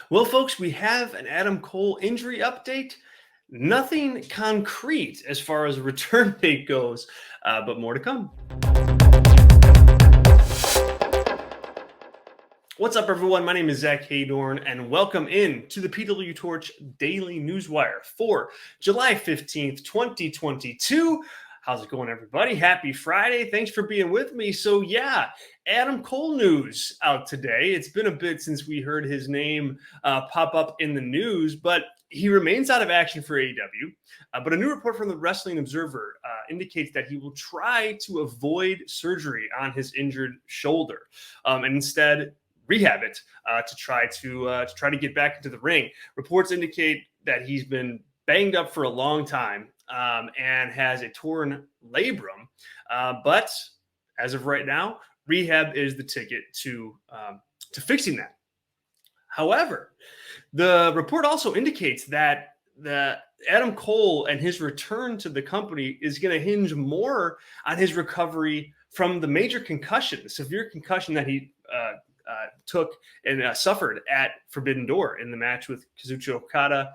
Well, folks, we have an Adam Cole injury update. Nothing concrete as far as a return date goes, but more to come. What's up, everyone? My name is Zack Heydorn, and welcome in to the PWTorch Daily Newswire for July 15th, 2022. How's it going, everybody? Happy Friday. Thanks for being with me. So, yeah, Adam Cole news out today. It's been a bit since we heard his name pop up in the news, but he remains out of action for AEW. But a new report from the Wrestling Observer indicates that he will try to avoid surgery on his injured shoulder and instead rehab it to try to get back into the ring. Reports indicate that he's been banged up for a long time and has a torn labrum, but as of right now, rehab is the ticket to fixing that. However, the report also indicates that Adam Cole and his return to the company is going to hinge more on his recovery from the major concussion, the severe concussion that he took and suffered at Forbidden Door in the match with Kazuchika Okada,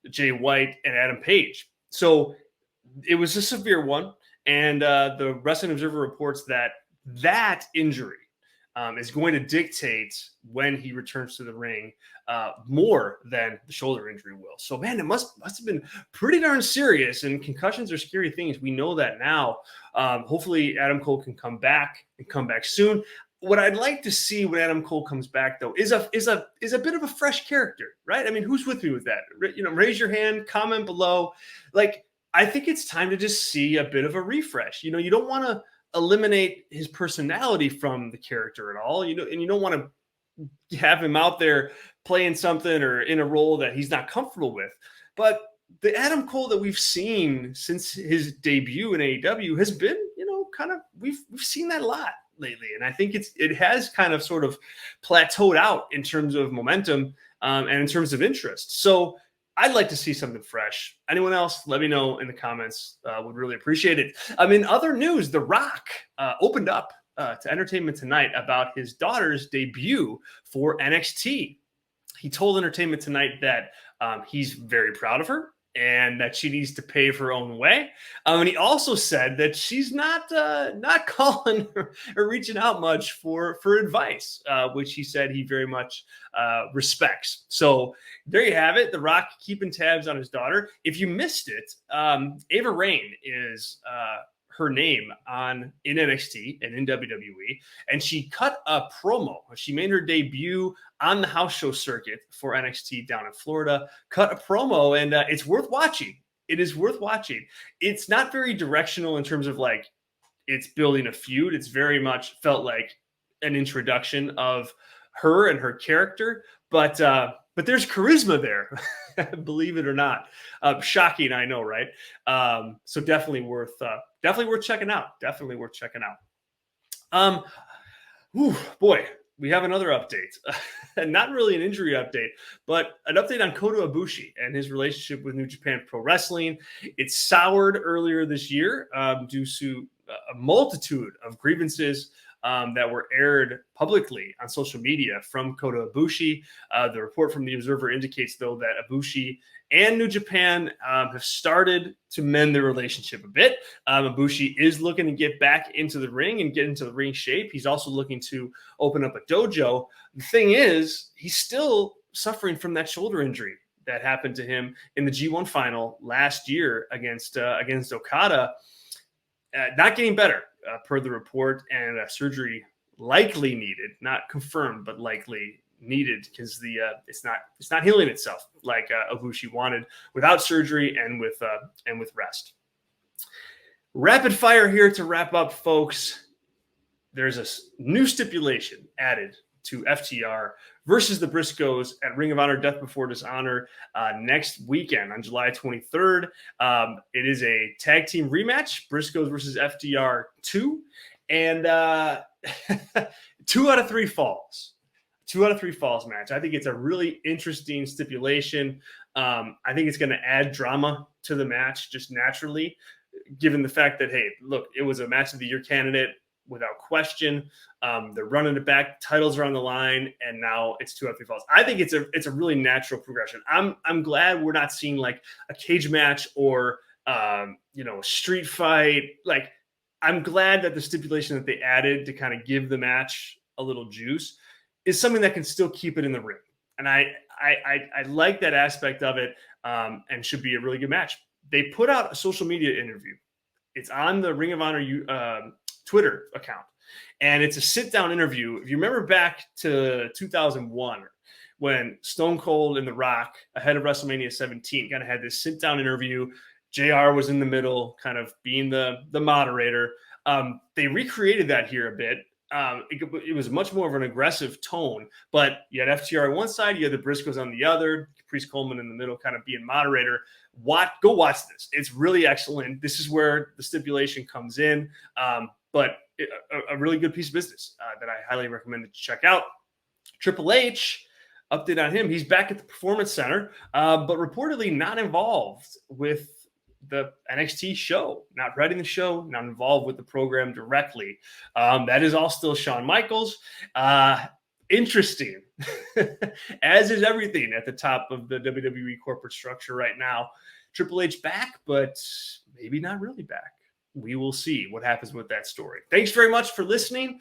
Jay White, and Adam Page. So it was a severe one, and the Wrestling Observer reports that injury is going to dictate when he returns to the ring more than the shoulder injury will. So, man, it must have been pretty darn serious, and concussions are scary things. We know that now. Hopefully, Adam Cole can come back soon. What I'd like to see when Adam Cole comes back, though, is a bit of a fresh character, right? I mean, who's with me with that? Raise your hand, comment below. Like, I think it's time to just see a bit of a refresh. You don't want to eliminate his personality from the character at all. And you don't want to have him out there playing something or in a role that he's not comfortable with. But the Adam Cole that we've seen since his debut in AEW has been, we've seen that a lot lately, and I think it has kind of sort of plateaued out in terms of momentum and in terms of interest. So I'd like to see something fresh. Anyone else? Let me know in the comments. Would really appreciate it. In other news, The Rock opened up to Entertainment Tonight about his daughter's debut for NXT. He told Entertainment Tonight that he's very proud of her and that she needs to pave her own way. And he also said that she's not calling or reaching out much for advice, which he said he very much respects. So there you have it. The Rock keeping tabs on his daughter. If you missed it, Ava Raine is her name in NXT and in WWE, and she cut a promo. She made her debut on the house show circuit for NXT down in Florida, cut a promo, and it's worth watching. It is worth watching. It's not very directional in terms of like it's building a feud. It's very much felt like an introduction of her and her character, but there's charisma there, believe it or not. Shocking, I know, right? So definitely worth checking out. Definitely worth checking out. Boy, we have another update. Not really an injury update, but an update on Kota Ibushi and his relationship with New Japan Pro Wrestling. It soured earlier this year due to a multitude of grievances that were aired publicly on social media from Kota Ibushi. The report from the Observer indicates, though, that Ibushi and New Japan have started to mend their relationship a bit. Ibushi is looking to get back into the ring and get into the ring shape. He's also looking to open up a dojo. The thing is, he's still suffering from that shoulder injury that happened to him in the G1 final last year against Okada. Not getting better, per the report, and surgery likely needed, not confirmed, but likely needed because it's not healing itself like Ibushi wanted without surgery and with rest. Rapid fire here to wrap up, folks. There's a new stipulation added to FTR versus the Briscoes at Ring of Honor Death Before Dishonor next weekend on July 23rd. It is a tag team rematch, Briscoes versus FTR 2, and 2 out of 3 falls. 2 out of 3 falls match. I think it's a really interesting stipulation. I think it's going to add drama to the match just naturally, given the fact that, hey, look, it was a match of the year candidate. without question. They're running it back, titles are on the line, and now it's 2 out of 3 falls. I think it's a really natural progression. I'm glad we're not seeing like a cage match or a street fight. Like, I'm glad that the stipulation that they added to kind of give the match a little juice is something that can still keep it in the ring. And I like that aspect of it, and should be a really good match. They put out a social media interview. It's on the Ring of Honor Twitter account, and it's a sit-down interview. If you remember back to 2001, when Stone Cold and The Rock, ahead of WrestleMania 17, kind of had this sit-down interview. JR was in the middle, kind of being the moderator. They recreated that here a bit. It was much more of an aggressive tone, but you had FTR on one side, you had the Briscoes on the other, Caprice Coleman in the middle, kind of being moderator. Go watch this. It's really excellent. This is where the stipulation comes in, but a really good piece of business that I highly recommend that you check out. Triple H, update on him. He's back at the Performance Center, but reportedly not involved with the NXT show, not writing the show, not involved with the program directly. That is all still Shawn Michaels. Interesting, as is everything at the top of the WWE corporate structure right now. Triple H back, but maybe not really back. We will see what happens with that story. Thanks very much for listening.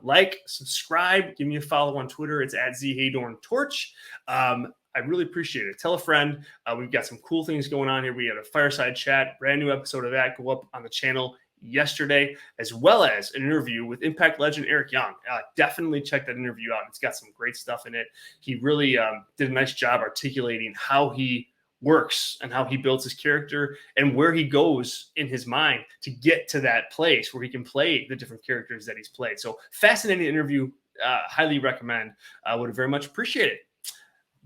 Like, subscribe, give me a follow on Twitter. It's at ZHeydornTorch. I really appreciate it. Tell a friend. We've got some cool things going on here. We had a fireside chat, brand new episode of that go up on the channel yesterday, as well as an interview with Impact legend Eric Young. Definitely check that interview out. It's got some great stuff in it. He really did a nice job articulating how he works and how he builds his character and where he goes in his mind to get to that place where he can play the different characters that he's played. So fascinating interview. Highly recommend. I would very much appreciate it.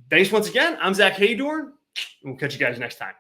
Thanks once again. I'm Zack Heydorn. We'll catch you guys next time.